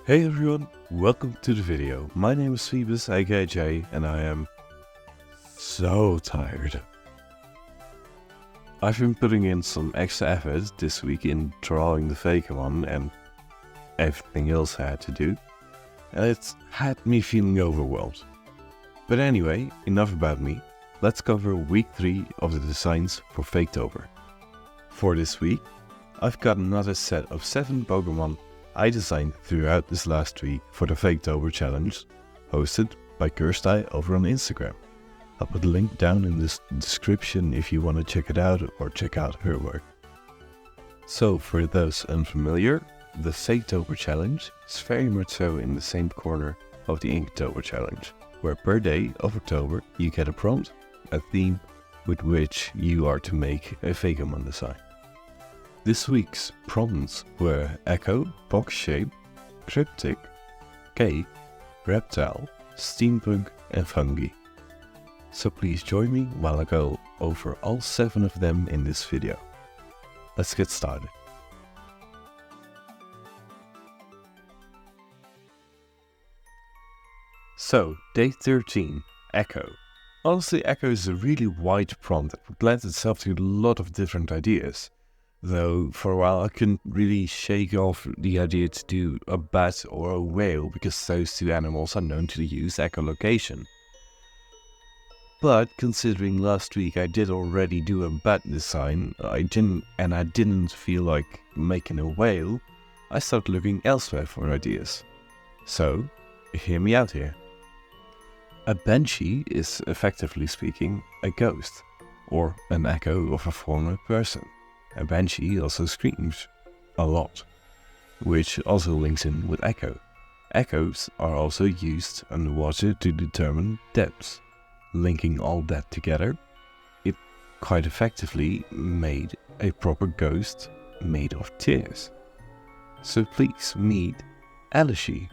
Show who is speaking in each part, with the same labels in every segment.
Speaker 1: Hey everyone, welcome to the video. My name is Phoebus, a.k.a. and I am so tired. I've been putting in some extra effort this week in drawing the Fakemon and everything else I had to do, and it's had me feeling overwhelmed. But anyway, enough about me. Let's cover week 3 of the designs for Faketober. For this week, I've got another set of 7 Pokemon I designed throughout this last week for the Faketober challenge, hosted by Cryptid over on Instagram. I'll put a link down in the description if you want to check it out or check out her work. So for those unfamiliar, the Faketober challenge is very much so in the same corner of the Inktober challenge, where per day of October you get a prompt, a theme with which you are to make a Fakemon design. This week's prompts were Echo, Box Shape, Cryptid, K, Reptile, Steampunk and Fungi. So please join me while I go over all 7 of them in this video. Let's get started. So, day 13, Echo. Honestly, Echo is a really wide prompt that lends itself to a lot of different ideas. Though for a while I couldn't really shake off the idea to do a bat or a whale because those 2 animals are known to use echolocation. But considering last week I did already do a bat design, I didn't feel like making a whale, I started looking elsewhere for ideas. So, hear me out here. A banshee is, effectively speaking, a ghost, or an echo of a former person. A banshee also screams a lot, which also links in with echo. Echoes are also used underwater to determine depths. Linking all that together, it quite effectively made a proper ghost made of tears. So please meet Elegy.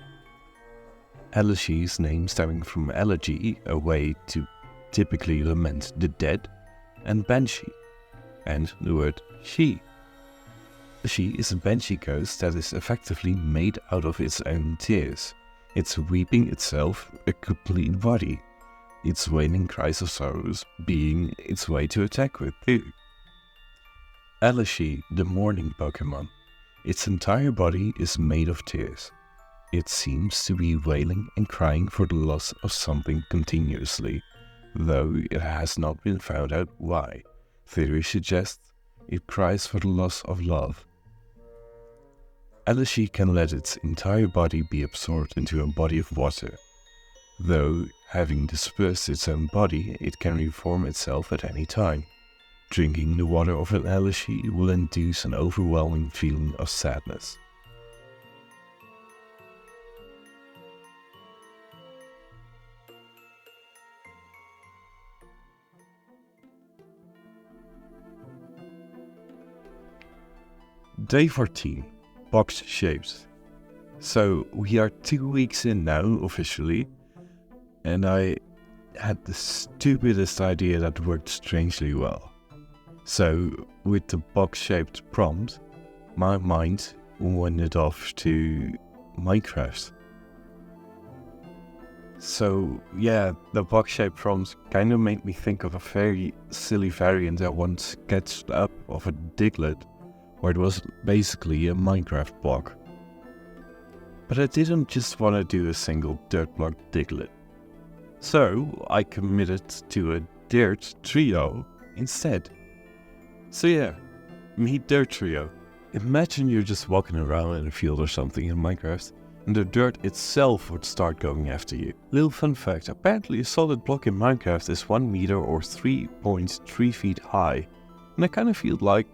Speaker 1: Elegy's name stemming from elegy, a way to typically lament the dead, and banshee, and the word she. She is a banshee ghost that is effectively made out of its own tears. It's weeping itself a complete body. Its wailing cries of sorrows being its way to attack with too. Elegy, the mourning Pokemon. Its entire body is made of tears. It seems to be wailing and crying for the loss of something continuously, though it has not been found out why. Theory suggests it cries for the loss of love. Elegy can let its entire body be absorbed into a body of water. Though, having dispersed its own body, it can reform itself at any time. Drinking the water of an elegy will induce an overwhelming feeling of sadness. Day 14, Box Shapes. So we are 2 weeks in now officially, and I had the stupidest idea that worked strangely well. So with the box-shaped prompt, my mind wandered off to Minecraft. So yeah, the box-shaped prompt kind of made me think of a very silly variant I once sketched up of a Diglett, where it was basically a Minecraft block. But I didn't just want to do a single dirt block Diglett. So I committed to a dirt trio instead. So yeah, meet Dirt Trio. Imagine you're just walking around in a field or something in Minecraft, and the dirt itself would start going after you. Little fun fact, apparently a solid block in Minecraft is 1 meter or 3.3 feet high, and I kind of feel like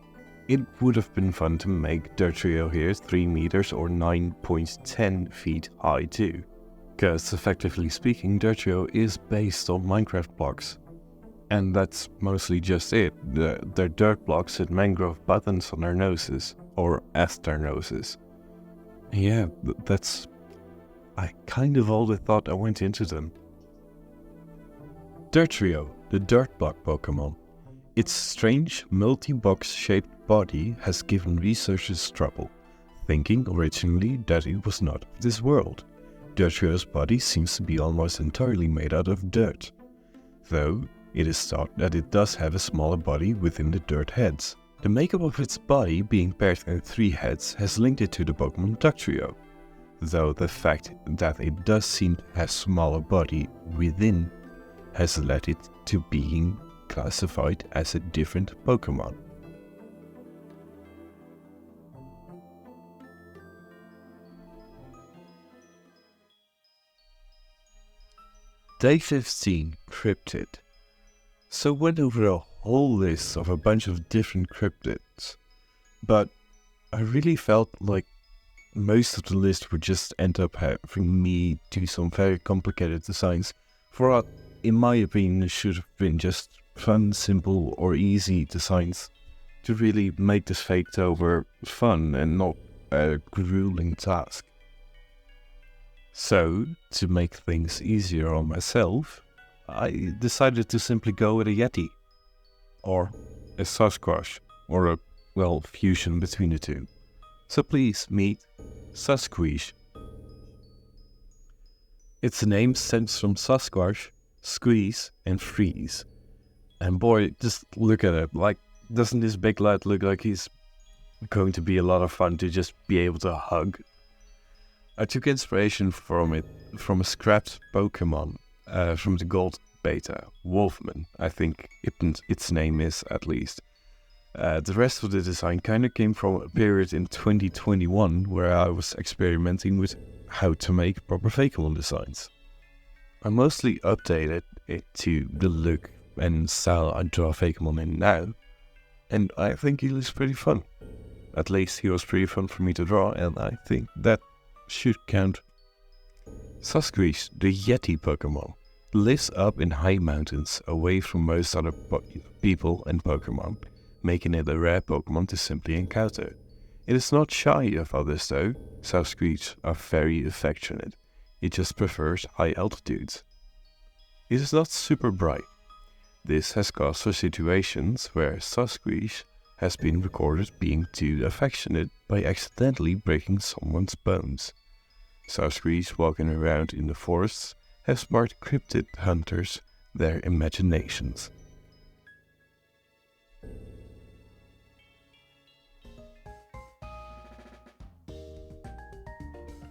Speaker 1: it would have been fun to make Dirt Trio here 3 meters or 9.10 feet high too. Because effectively speaking, Dirt Trio is based on Minecraft blocks. And that's mostly just it. They're dirt blocks with mangrove buttons on their noses, or as their noses. Yeah, that's kind of all the thought I went into them. Dirt Trio, the dirt block Pokemon. Its strange, multi-box shaped body has given researchers trouble. thinking originally that it was not of this world. Dirtio's body seems to be almost entirely made out of dirt, though it is thought that it does have a smaller body within the dirt heads. The makeup of its body being paired in 3 heads has linked it to the Pokemon Dugtrio, though the fact that it does seem to have smaller body within has led it to being classified as a different Pokemon. Day 15, Cryptid. So went over a whole list of a bunch of different cryptids, but I really felt like most of the list would just end up having me do some very complicated designs for what, in my opinion, should have been just fun, simple or easy designs to really make this Faketober fun and not a grueling task. So, to make things easier on myself, I decided to simply go with a Yeti, or a Sasquatch, or a, well, fusion between the two. So please meet Sasquatch. Its name stems from Sasquatch, squeeze and freeze. And boy, just look at it, like, doesn't this big lad look like he's going to be a lot of fun to just be able to hug? I took inspiration from it, from a scrapped Pokemon, from the Gold Beta, Wolfman, I think its name is at least. The rest of the design kind of came from a period in 2021 where I was experimenting with how to make proper Fakemon designs. I mostly updated it to the look and style I draw Fakemon in now, and I think he looks pretty fun. At least he was pretty fun for me to draw, and I think that should count. Sasquatch, the Yeti Pokemon, lives up in high mountains away from most other people and Pokemon, making it a rare Pokemon to simply encounter. It is not shy of others though. Sasquatch are very affectionate. It just prefers high altitudes. It is not super bright. This has caused for situations where Sasquatch has been recorded being too affectionate by accidentally breaking someone's bones. Sasquatch walking around in the forests have sparked cryptid hunters their imaginations.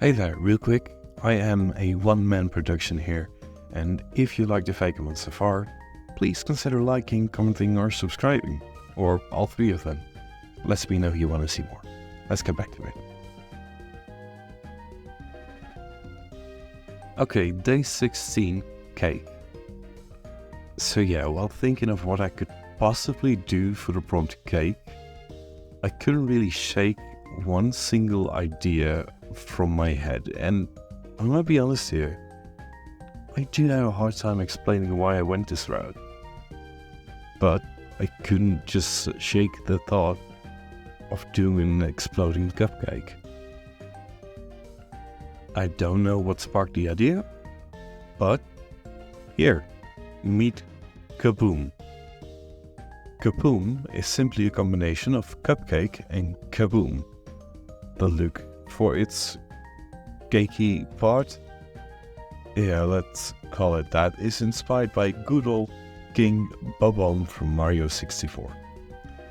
Speaker 1: Hey there, real quick, I am a one-man production here, and if you like the Fakemon so far, please consider liking, commenting or subscribing, or all 3 of them. Let me know you want to see more. Let's get back to it. Okay, day 16, cake. So yeah, while thinking of what I could possibly do for the prompt cake, I couldn't really shake one single idea from my head, and I'm gonna be honest here, I do have a hard time explaining why I went this route. But I couldn't just shake the thought of doing an exploding cupcake. I don't know what sparked the idea, but here, meet Kaboom. Kaboom is simply a combination of cupcake and kaboom. The look for its cakey part, yeah, let's call it that, is inspired by good old King Bob-omb from Mario 64.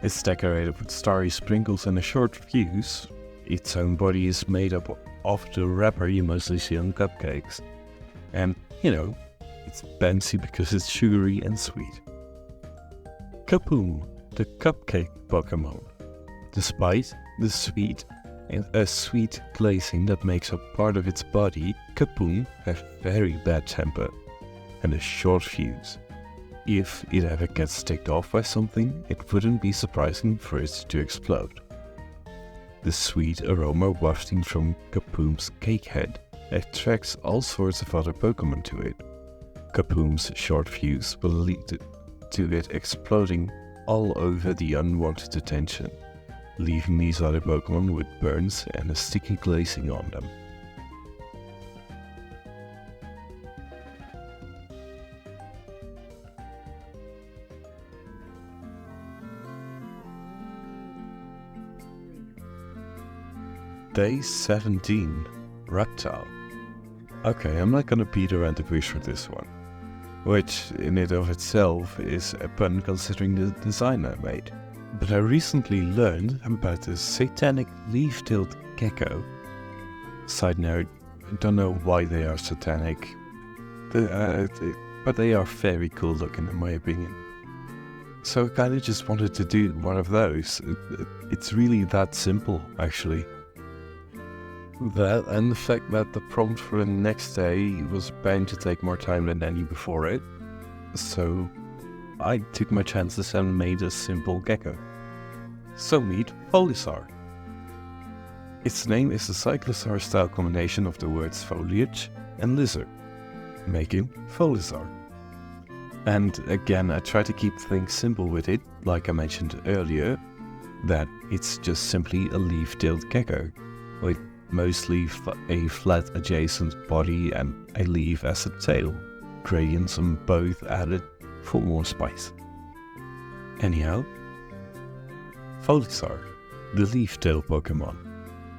Speaker 1: It's decorated with starry sprinkles and a short fuse. Its own body is made up of the wrapper you mostly see on cupcakes. And, you know, it's bouncy because it's sugary and sweet. Kaboom, the cupcake Pokemon. Despite the sweet glazing that makes up part of its body, Kaboom has very bad temper and a short fuse. If it ever gets ticked off by something, it wouldn't be surprising for it to explode. The sweet aroma wafting from Kaboom's cake head attracts all sorts of other Pokemon to it. Kaboom's short fuse will lead to it exploding all over the unwanted attention, leaving these other Pokemon with burns and a sticky glazing on them. Day 17, Reptile. Okay, I'm not gonna beat around the bush for this one, which in and of itself is a pun considering the design I made. But I recently learned about the satanic leaf-tailed gecko. Side note, I don't know why they are satanic, but they are very cool looking in my opinion. So I kinda just wanted to do one of those. It's really that simple, actually. That and the fact that the prompt for the next day was bound to take more time than any before it. So I took my chances and made a simple gecko. So meet Folisaur. Its name is a cyclosaur style combination of the words foliage and lizard, making Folisaur. And again, I try to keep things simple with it, like I mentioned earlier, that it's just simply a leaf-tailed gecko, with mostly a flat adjacent body and a leaf as a tail, gradients on both added for more spice. Anyhow, Folisaur, the leaf-tail Pokemon.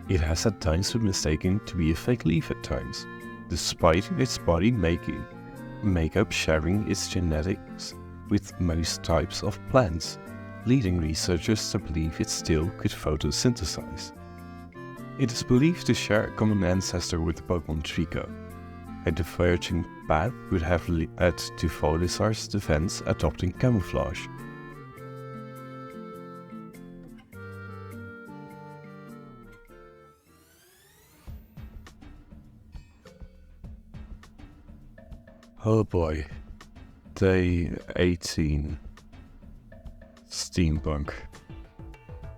Speaker 1: It has at times been mistaken to be a fake leaf at times, despite its body makeup sharing its genetics with most types of plants, leading researchers to believe it still could photosynthesize. It is believed to share a common ancestor with the Pokemon Trico. A diverging path would have led to Folisaur's defense adopting camouflage. Oh boy, Day 18, Steampunk.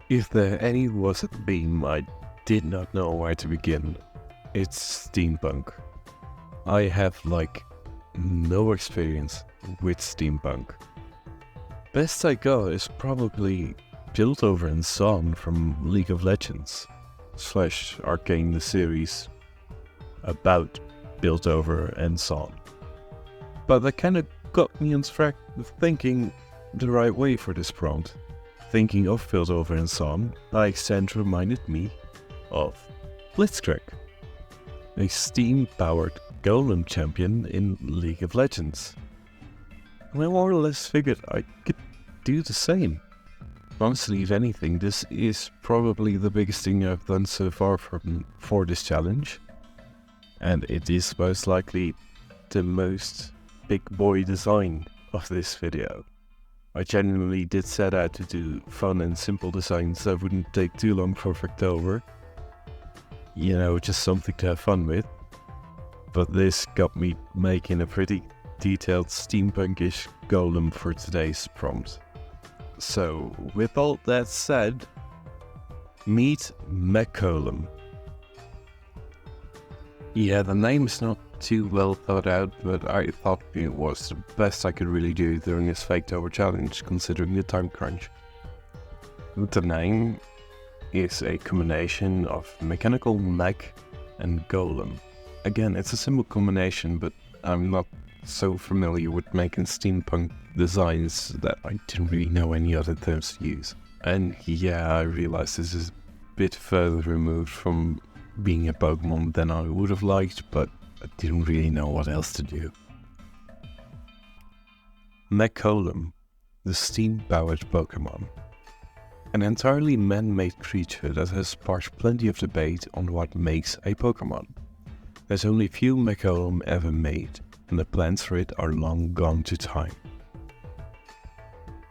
Speaker 1: If there any was a theme I did not know where to begin, it's Steampunk. I have no experience with Steampunk. Best I got is probably Piltover and Son from League of Legends / Arcane the series about Piltover and Son. But that kind of got me on track of thinking the right way for this prompt. Thinking of Piltover and Son by extent reminded me of Blitzcrank, a steam-powered golem champion in League of Legends. And I more or less figured I could do the same. Honestly, if anything, this is probably the biggest thing I've done so far for this challenge. And it is most likely the most big boy design of this video. I genuinely did set out to do fun and simple designs that wouldn't take too long for Faketober. Just something to have fun with. But this got me making a pretty detailed steampunkish golem for today's prompt. So, with all that said, meet Mecholem. Yeah, the name's not too well thought out, but I thought it was the best I could really do during this Faketober challenge, considering the time crunch. The name is a combination of mechanical mech and golem. Again, it's a simple combination, but I'm not so familiar with making steampunk designs that I didn't really know any other terms to use. And yeah, I realize this is a bit further removed from being a Pokemon than I would have liked, but I didn't really know what else to do. Mecholem, the steam-powered Pokemon. An entirely man-made creature that has sparked plenty of debate on what makes a Pokemon. There's only a few Mecholem ever made, and the plans for it are long gone to time.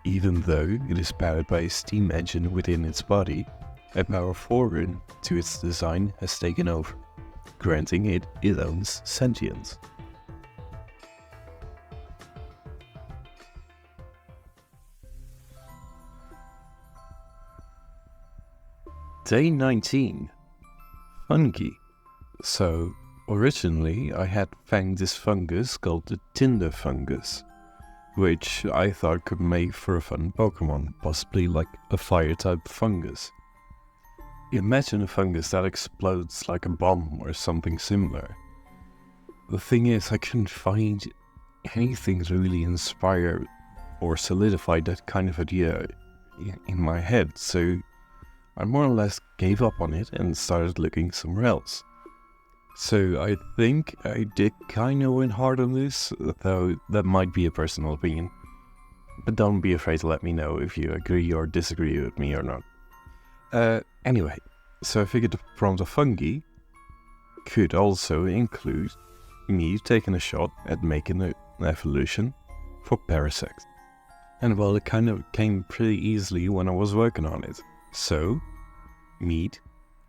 Speaker 1: Even though it is powered by a steam engine within its body, a power forerun to its design has taken over, granting it its own sentience. Day 19, Fungi. So, originally I had found this fungus called the Tinder fungus, which I thought could make for a fun Pokemon, possibly like a fire-type fungus. Imagine a fungus that explodes like a bomb or something similar. The thing is, I couldn't find anything to really inspire or solidify that kind of idea in my head, so I more or less gave up on it and started looking somewhere else. So I think I did kinda win hard on this, though that might be a personal opinion. But don't be afraid to let me know if you agree or disagree with me or not. Anyway, so I figured the prompt of Fungi could also include me taking a shot at making an evolution for Parasect. And well, it kind of came pretty easily when I was working on it. So, meet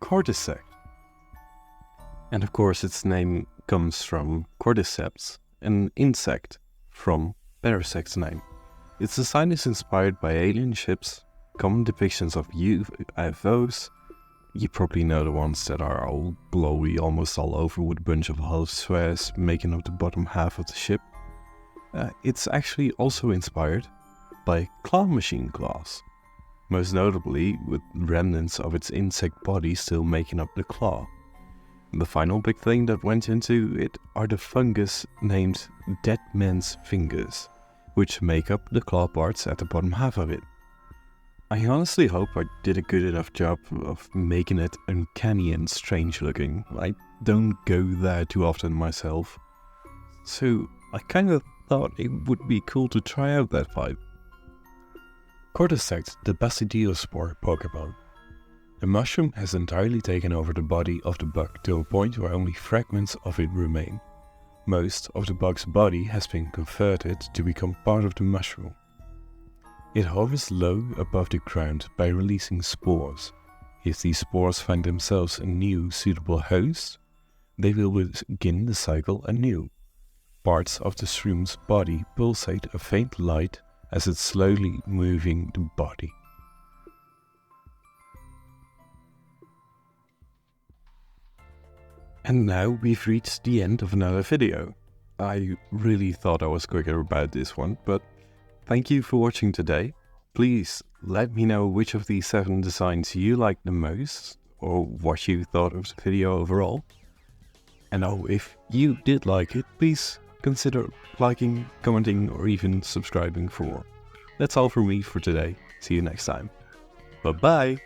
Speaker 1: Cordyceps. And of course its name comes from Cordyceps, an insect from Parasect's name. Its design is inspired by alien ships, common depictions of UFOs. You probably know the ones that are all glowy almost all over with a bunch of half spheres making up the bottom half of the ship. It's actually also inspired by claw machine claws, most notably with remnants of its insect body still making up the claw. The final big thing that went into it are the fungus named Dead Man's Fingers, which make up the claw parts at the bottom half of it. I honestly hope I did a good enough job of making it uncanny and strange looking. I don't go there too often myself, so I kinda thought it would be cool to try out that vibe. Cordyceps, the Basidiospore Pokemon. The mushroom has entirely taken over the body of the bug to a point where only fragments of it remain. Most of the bug's body has been converted to become part of the mushroom. It hovers low above the ground by releasing spores. If these spores find themselves a new suitable host, they will begin the cycle anew. Parts of the shroom's body pulsate a faint light as it's slowly moving the body. And now we've reached the end of another video. I really thought I was quicker about this one, but thank you for watching today. Please let me know which of these 7 designs you liked the most, or what you thought of the video overall. And if you did like it, please consider liking, commenting, or even subscribing for more. That's all from me for today. See you next time. Bye-bye!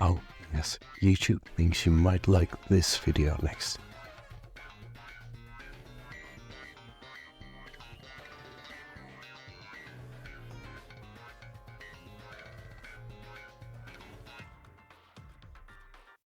Speaker 1: Oh, yes, YouTube thinks you might like this video next.